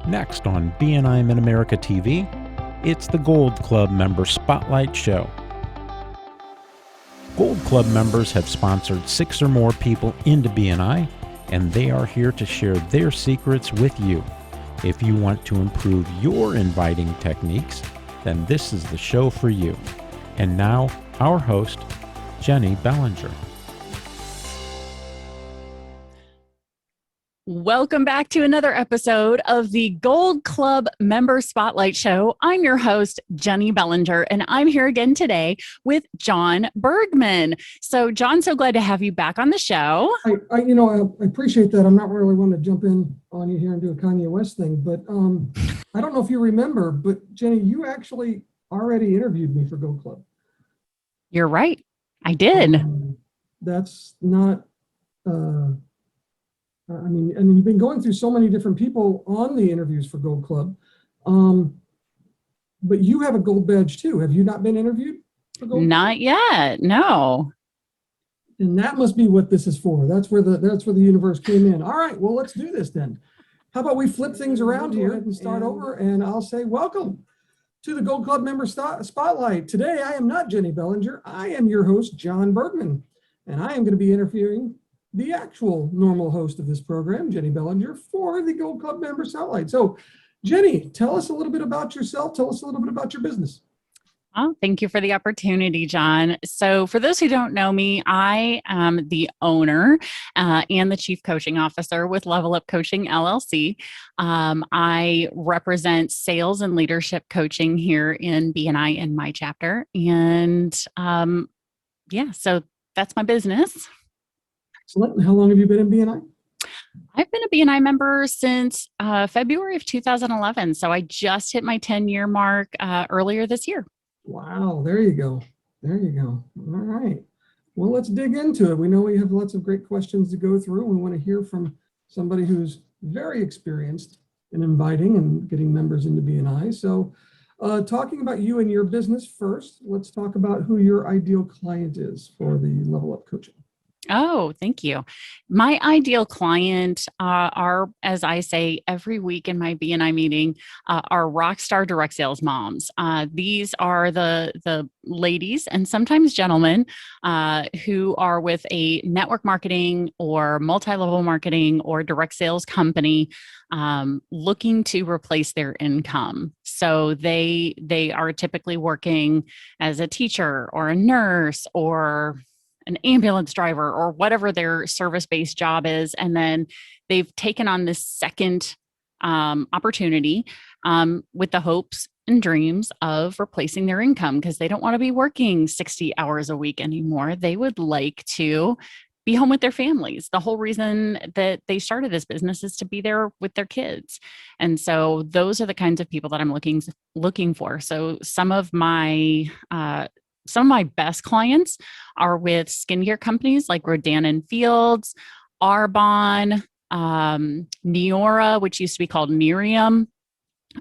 Next on BNI MidAmerica TV, it's the Gold Club Member Spotlight Show. Gold Club members have sponsored 6 or more people into BNI, and they are here to share their secrets with you. If you want to improve your inviting techniques, then this is the show for you. And now, our host, Jennie Bellinger. Welcome back to another episode of the Gold Club Member Spotlight Show. I'm your host, Jennie Bellinger, and I'm here again today with Jon Burgmann. So, Jon, so glad to have you back on the show. I appreciate that. I'm not really one to jump in on you here and do a Kanye West thing, but I don't know if you remember, but Jennie, you actually already interviewed me for Gold Club. You're right. I did. That's not... and you've been going through so many different people on the interviews for Gold Club, but you have a gold badge too. Have you not been interviewed for Gold Club? Not yet, no. And that must be what this is for. That's where the universe came in. All right, well, let's do this then. How about we flip things around here and start over, and I'll say welcome to the Gold Club Member Spotlight. Today, I am not Jennie Bellinger. I am your host, Jon Burgmann, and I am going to be interviewing the actual normal host of this program, Jennie Bellinger, for the Gold Club Member Spotlight. So, Jennie, tell us a little bit about yourself. Tell us a little bit about your business. Oh, thank you for the opportunity, Jon. So for those who don't know me, I am the owner and the chief coaching officer with Level Up Coaching, LLC. I represent sales and leadership coaching here in BNI in my chapter. And so that's my business. Excellent. How long have you been in BNI? I've been a BNI member since February of 2011. So I just hit my 10-year mark earlier this year. Wow. There you go. All right. Well, let's dig into it. We know we have lots of great questions to go through. We want to hear from somebody who's very experienced in inviting and getting members into BNI. So talking about you and your business first, let's talk about who your ideal client is for the Level Up Coaching. Oh, thank you. My ideal client are, as I say every week in my BNI meeting, are rock star direct sales moms. These are the ladies and sometimes gentlemen who are with a network marketing or multi-level marketing or direct sales company looking to replace their income. So they are typically working as a teacher or a nurse or an ambulance driver or whatever their service-based job is. And then they've taken on this second opportunity with the hopes and dreams of replacing their income because they don't want to be working 60 hours a week anymore. They would like to be home with their families. The whole reason that they started this business is to be there with their kids. And so those are the kinds of people that I'm looking for. So some of my best clients are with skincare companies like Rodan & Fields, Arbonne, Neora, which used to be called Miriam.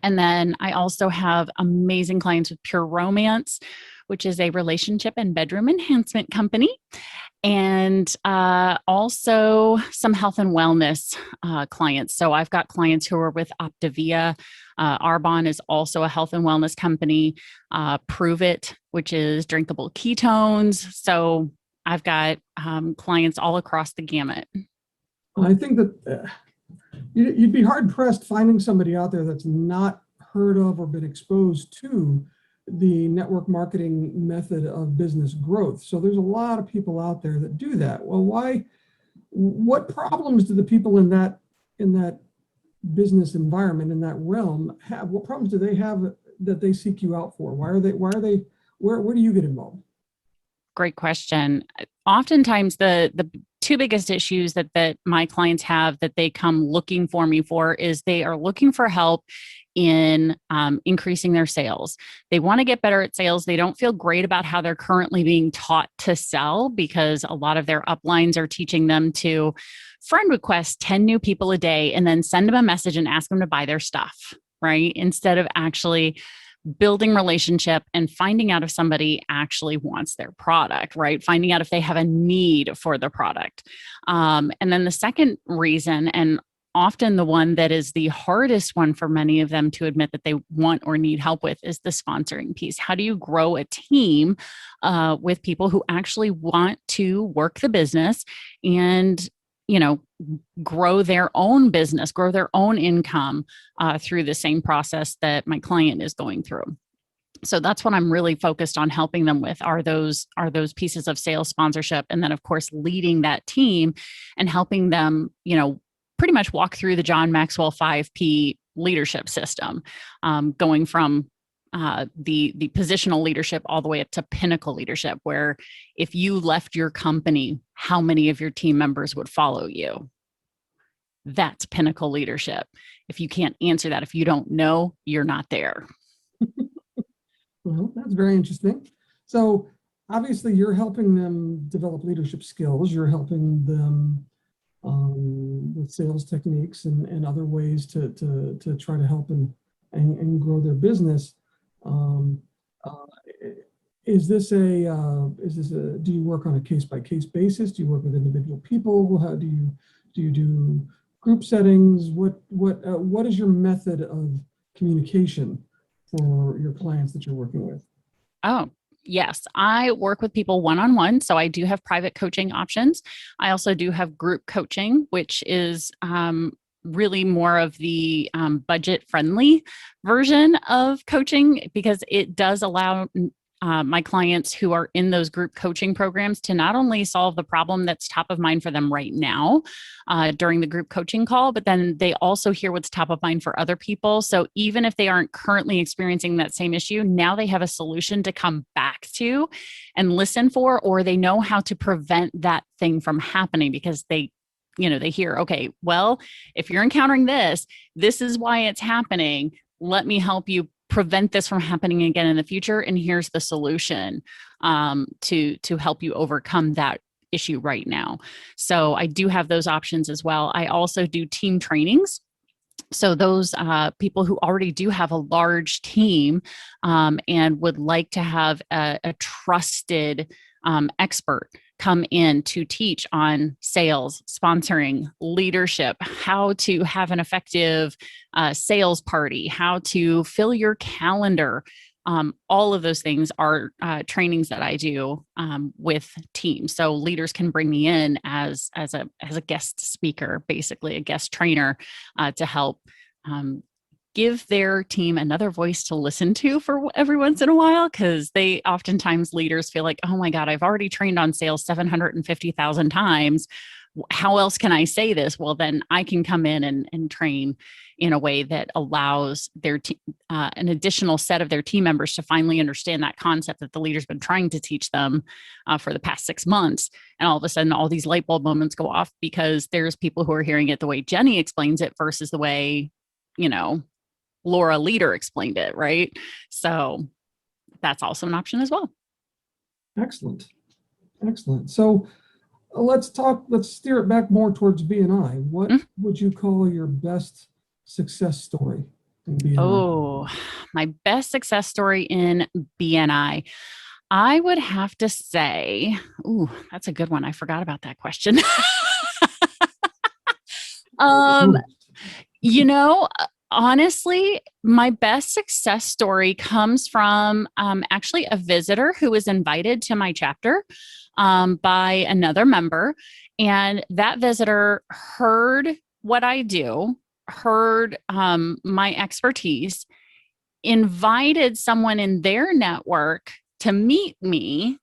And then I also have amazing clients with Pure Romance, which is a relationship and bedroom enhancement company. And also some health and wellness clients. So I've got clients who are with Optavia. Arbonne is also a health and wellness company. Prove It, which is drinkable ketones. So I've got clients all across the gamut. I think that you'd be hard pressed finding somebody out there that's not heard of or been exposed to the network marketing method of business growth. So there's a lot of people out there that do that. Well, what problems do the people in that business environment, in that realm have? What problems do they have that they seek you out for? Where do you get involved? Great question. Oftentimes the two biggest issues that my clients have that they come looking for me for is they are looking for help in increasing their sales. They want to get better at sales. They don't feel great about how they're currently being taught to sell because a lot of their uplines are teaching them to friend request 10 new people a day and then send them a message and ask them to buy their stuff, right? Instead of actually building relationship and finding out if somebody actually wants their product, right? Finding out if they have a need for the product. And then the second reason, and often the one that is the hardest one for many of them to admit that they want or need help with is the sponsoring piece. How do you grow a team with people who actually want to work the business and, grow their own business, grow their own income through the same process that my client is going through? So that's what I'm really focused on helping them with are those pieces of sales sponsorship. And then of course, leading that team and helping them, pretty much walk through the John Maxwell 5P leadership system, going from the positional leadership all the way up to pinnacle leadership, where if you left your company, how many of your team members would follow you? That's pinnacle leadership. If you can't answer that, if you don't know, you're not there. Well, that's very interesting. So obviously you're helping them develop leadership skills. You're helping them with sales techniques and other ways to try to help and grow their business. Is this a, do you work on a case-by-case basis? Do you work with individual people? How do you do group settings? What is your method of communication for your clients that you're working with? Oh, yes. I work with people one-on-one. So I do have private coaching options. I also do have group coaching, which is really more of the budget-friendly version of coaching, because it does allow my clients who are in those group coaching programs to not only solve the problem that's top of mind for them right now during the group coaching call, but then they also hear what's top of mind for other people. So even if they aren't currently experiencing that same issue, now they have a solution to come back to and listen for, or they know how to prevent that thing from happening, because they hear, okay, well, if you're encountering this, this is why it's happening. Let me help you prevent this from happening again in the future. And here's the solution to help you overcome that issue right now. So I do have those options as well. I also do team trainings. So those people who already do have a large team and would like to have a trusted expert come in to teach on sales, sponsoring, leadership, how to have an effective sales party, how to fill your calendar. All of those things are trainings that I do with teams. So leaders can bring me in as a guest speaker, basically a guest trainer, to help give their team another voice to listen to for every once in a while, because they oftentimes, leaders feel like, oh my God, I've already trained on sales 750,000 times. How else can I say this? Well, then I can come in and train in a way that allows their an additional set of their team members to finally understand that concept that the leader's been trying to teach them for the past 6 months. And all of a sudden, all these light bulb moments go off because there's people who are hearing it the way Jennie explains it versus the way, Laura Leader explained it, right? So that's also an option as well. Excellent. So let's steer it back more towards BNI. What would you call your best success story in BNI? Oh, my best success story in BNI. I would have to say, that's a good one. I forgot about that question. Honestly, my best success story comes from actually a visitor who was invited to my chapter by another member. And that visitor heard what I do, heard my expertise, invited someone in their network to meet me.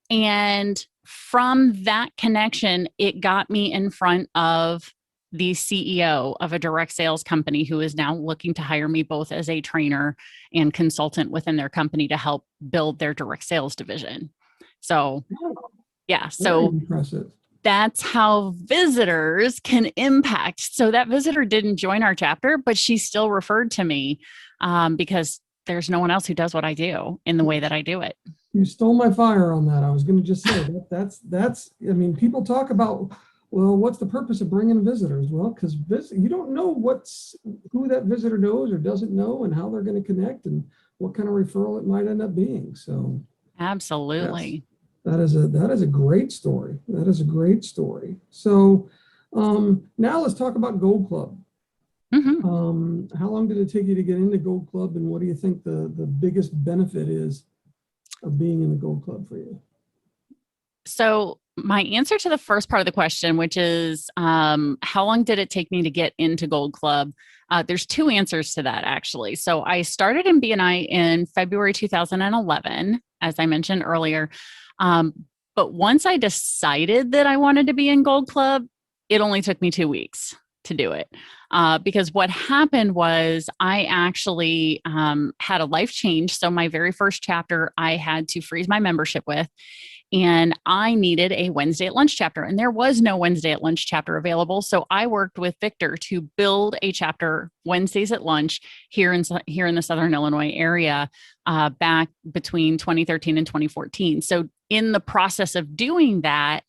And from that connection, it got me in front of the CEO of a direct sales company who is now looking to hire me both as a trainer and consultant within their company to help build their direct sales division. So, yeah, so impressive. That's how visitors can impact. So that visitor didn't join our chapter, but she still referred to me because there's no one else who does what I do in the way that I do it. You stole my fire on that. I was going to just say that's, people talk about, well, what's the purpose of bringing visitors? Well, because you don't know who that visitor knows or doesn't know and how they're going to connect and what kind of referral it might end up being. So absolutely. Yes, that is a great story. That is a great story. So Now let's talk about Gold Club. How long did it take you to get into Gold Club, and what do you think the biggest benefit is of being in the Gold Club for you? So my answer to the first part of the question, which is how long did it take me to get into Gold Club? There's two answers to that, actually. So I started in BNI in February 2011, as I mentioned earlier. But once I decided that I wanted to be in Gold Club, it only took me 2 weeks to do it. Because what happened was I actually had a life change. So my very first chapter, I had to freeze my membership with. And I needed a Wednesday at lunch chapter, and there was no Wednesday at lunch chapter available. So I worked with Victor to build a chapter Wednesdays at lunch here in the Southern Illinois area back between 2013 and 2014. So in the process of doing that,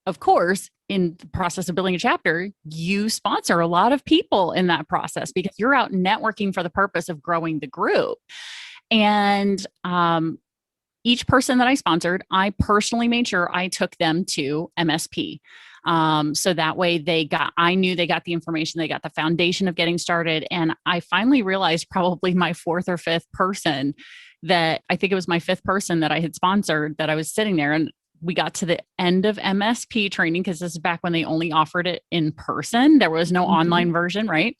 of course, in the process of building a chapter, you sponsor a lot of people in that process because you're out networking for the purpose of growing the group. And each person that I sponsored, I personally made sure I took them to MSP. So that way I knew they got the information, they got the foundation of getting started. And I finally realized probably my fourth or fifth person that I think it was my fifth person that I had sponsored that I was sitting there, and we got to the end of MSP training because this is back when they only offered it in person. There was no online version, right?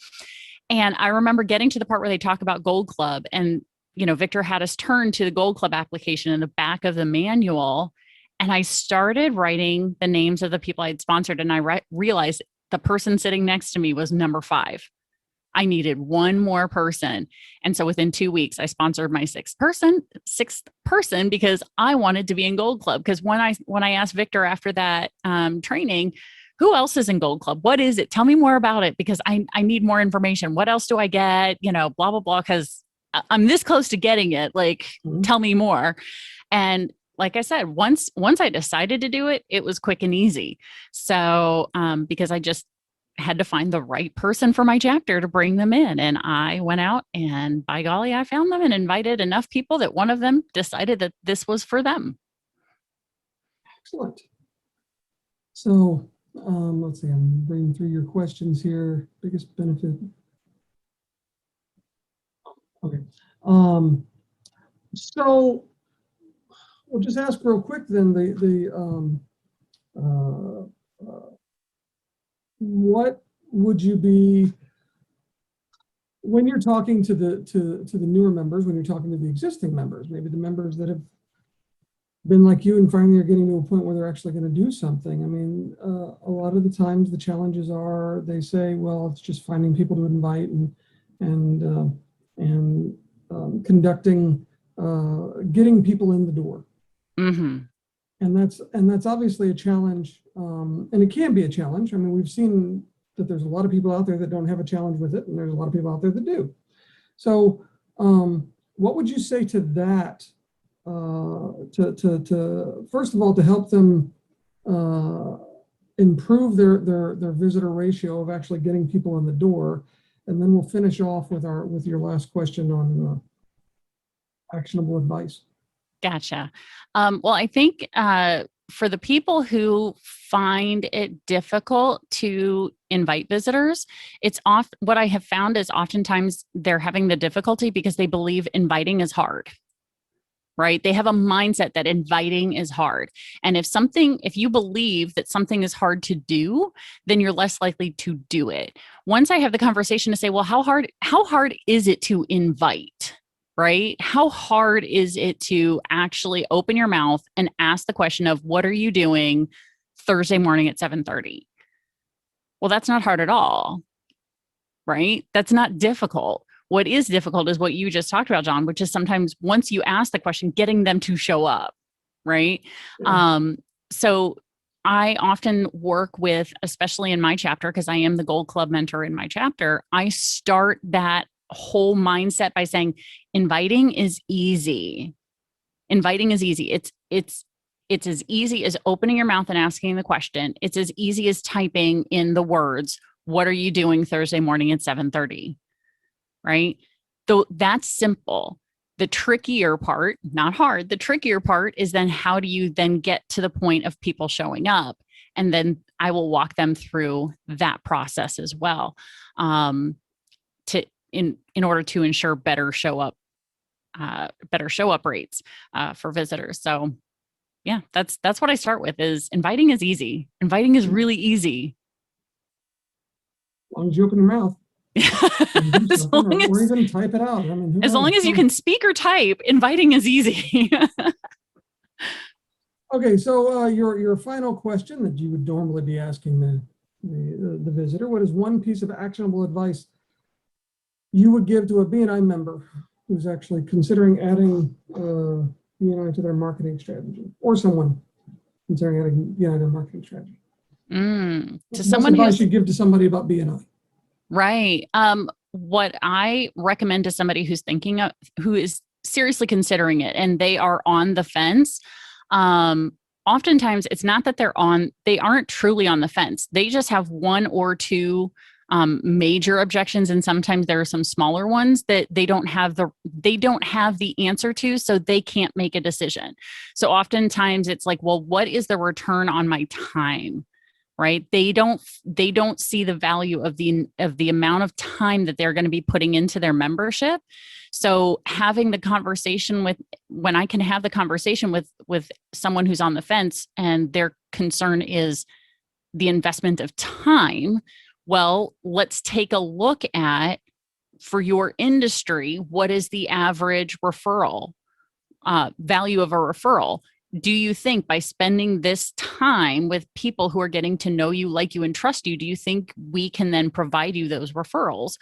And I remember getting to the part where they talk about Gold Club, and Victor had us turn to the Gold Club application in the back of the manual. And I started writing the names of the people I had sponsored. And I realized the person sitting next to me was number 5. I needed one more person. And so within 2 weeks, I sponsored my sixth person because I wanted to be in Gold Club. Because when I asked Victor after that training, who else is in Gold Club? What is it? Tell me more about it because I need more information. What else do I get? Blah, blah, blah. Because I'm this close to getting it. Tell me more. And like I said, once I decided to do it, it was quick and easy. So because I just had to find the right person for my chapter to bring them in. And I went out and by golly, I found them and invited enough people that one of them decided that this was for them. Excellent. So let's see, I'm bringing through your questions here. Biggest benefit. Okay. So we'll just ask real quick then what would you be when you're talking to the newer members, when you're talking to the existing members, maybe the members that have been like you and finally are getting to a point where they're actually going to do something. I mean, a lot of the times the challenges are they say, well, it's just finding people to invite and conducting, getting people in the door. Mm-hmm. And that's obviously a challenge. And it can be a challenge. I mean, we've seen that there's a lot of people out there that don't have a challenge with it. And there's a lot of people out there that do. So what would you say to that? To first of all, to help them improve their visitor ratio of actually getting people in the door. And then we'll finish off with your last question on actionable advice. Gotcha. Well, I think for the people who find it difficult to invite visitors, what I have found is oftentimes they're having the difficulty because they believe inviting is hard. Right? They have a mindset that inviting is hard. And if you believe that something is hard to do, then you're less likely to do it. Once I have the conversation to say, well, how hard is it to invite? Right? How hard is it to actually open your mouth and ask the question of what are you doing Thursday morning at 7:30? Well, that's not hard at all. Right? That's not difficult. What is difficult is what you just talked about, Jon, which is sometimes once you ask the question, getting them to show up, right? Yeah. So I often work with, especially in my chapter, because I am the Gold Club mentor in my chapter, I start that whole mindset by saying, inviting is easy. Inviting is easy. It's as easy as opening your mouth and asking the question. It's as easy as typing in the words, what are you doing Thursday morning at 7:30? Right? So that's simple. The trickier part, not hard, the trickier part is then how do you then get to the point of people showing up? And then I will walk them through that process as well, in order to ensure better show up rates for visitors. So yeah, that's what I start with. Is inviting is easy. Inviting is really easy. As long as you open your mouth. As long or even type it out. I mean, as long as you can speak or type, inviting is easy. Okay, so your final question that you would normally be asking the visitor: what is one piece of actionable advice you would give to a BNI member who's actually considering adding BNI to their marketing strategy, or someone considering adding BNI to their marketing strategy? To someone advice you give to somebody about BNI? Right. What I recommend to somebody who's who is seriously considering it and they are on the fence, oftentimes it's not that they aren't truly on the fence. They just have one or two major objections, and sometimes there are some smaller ones that they don't have the answer to, so they can't make a decision. So oftentimes it's like, well, what is the return on my time? Right? They don't see the value of the amount of time that they're going to be putting into their membership. So having the conversation when I can have the conversation with someone who's on the fence and their concern is the investment of time, well, let's take a look at, for your industry, what is the average referral value of a referral? Do you think by spending this time with people who are getting to know you, like you, and trust you, do you think we can then provide you those referrals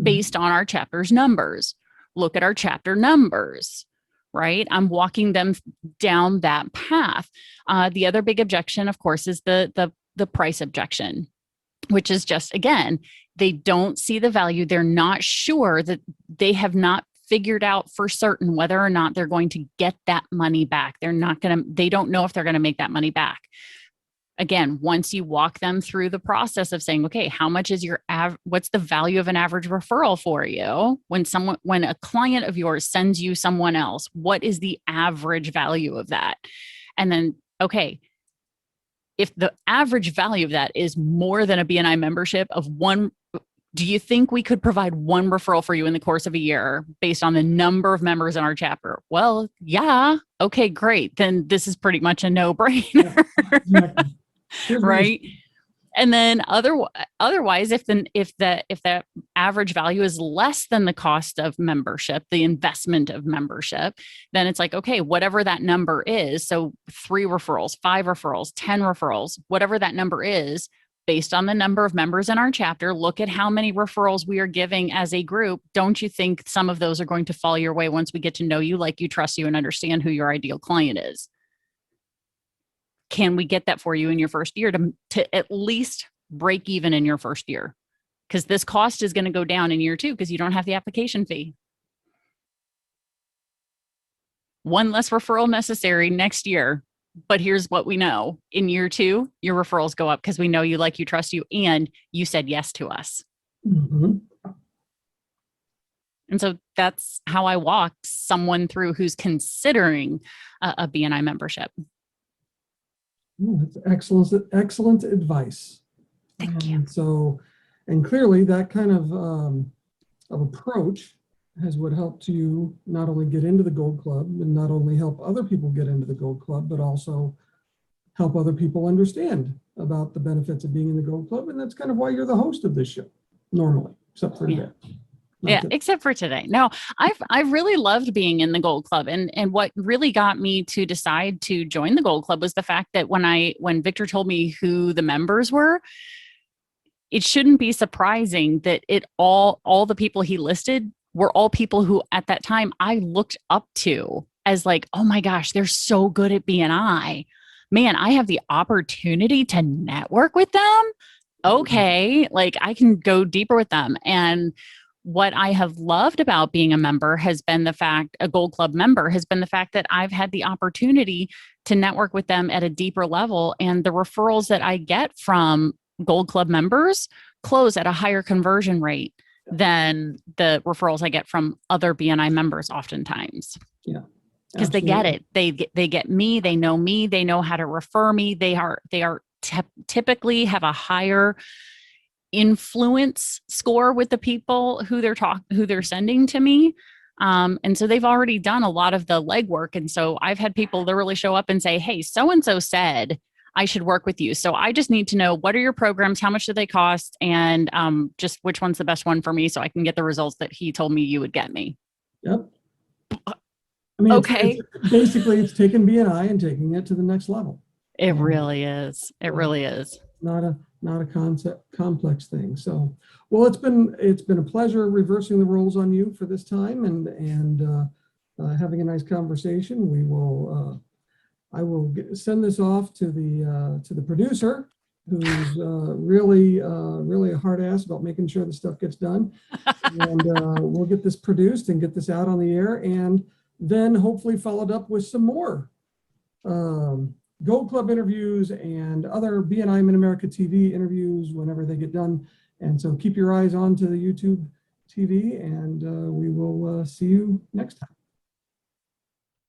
based on our chapter's numbers? Look at our chapter numbers, right? I'm walking them down that path. The other big objection, of course, is the price objection, which is just, again, they don't see the value. They're not sure, that they have not figured out for certain whether or not they're going to get that money back. They don't know if they're going to make that money back. Again, once you walk them through the process of saying, okay, how much is what's the value of an average referral for you? When a client of yours sends you someone else, what is the average value of that? And then, okay, if the average value of that is more than a BNI membership of one, do you think we could provide one referral for you in the course of a year based on the number of members in our chapter? Well, yeah. Okay, great. Then this is pretty much a no-brainer. Yeah, exactly. Right? And then otherwise, if the average value is less than the cost of membership, the investment of membership, then it's like, okay, whatever that number is, so 3 referrals, 5 referrals, 10 referrals, whatever that number is, based on the number of members in our chapter, look at how many referrals we are giving as a group. Don't you think some of those are going to fall your way once we get to know you, like you, trust you, and understand who your ideal client is? Can we get that for you in your first year to at least break even in your first year? Because this cost is going to go down in year 2 because you don't have the application fee. One less referral necessary next year. But here's what we know. In year 2, your referrals go up because we know you, like you, trust you, and you said yes to us. Mm-hmm. And so that's how I walk someone through who's considering a BNI membership. That's excellent advice. Thank you. And clearly that kind of approach would help you not only get into the Gold Club and not only help other people get into the Gold Club, but also help other people understand about the benefits of being in the Gold Club. And that's kind of why you're the host of this show, normally, except for today. Except for today. No, I've really loved being in the Gold Club. And what really got me to decide to join the Gold Club was the fact that when Victor told me who the members were, it shouldn't be surprising that all the people he listed were all people who at that time I looked up to as like, oh my gosh, they're so good at BNI. Man, I have the opportunity to network with them. Okay, like I can go deeper with them. And what I have loved about being a member has been a Gold Club member has been the fact that I've had the opportunity to network with them at a deeper level. And the referrals that I get from Gold Club members close at a higher conversion rate than the referrals I get from other BNI members oftentimes. Yeah. Because they get it. They get me, they know how to refer me. They are typically have a higher influence score with the people who they're sending to me. And so they've already done a lot of the legwork. And so I've had people literally show up and say, hey, so-and-so said I should work with you. So I just need to know, what are your programs? How much do they cost? And just which one's the best one for me so I can get the results that he told me you would get me. Yep. I mean, okay. Basically, it's taking BNI and taking it to the next level. It really is. It really is. Not a complex thing. So, well, it's been a pleasure reversing the roles on you for this time and having a nice conversation. I will send this off to the producer, who's really a hard ass about making sure the stuff gets done. And we'll get this produced and get this out on the air, and then hopefully followed up with some more Gold Club interviews and other BNI MidAmerica TV interviews whenever they get done. And so keep your eyes on to the YouTube TV, and we will see you next time.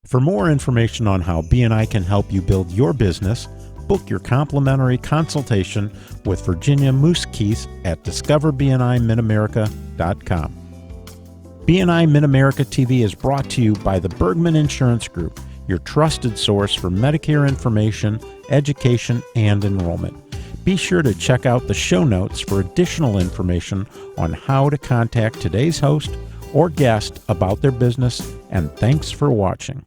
For more information on how BNI can help you build your business, book your complimentary consultation with Virginia Moose-Keith at discoverbnimidamerica.com. BNI MidAmerica TV is brought to you by the Burgmann Insurance Group, your trusted source for Medicare information, education, and enrollment. Be sure to check out the show notes for additional information on how to contact today's host or guest about their business, and thanks for watching.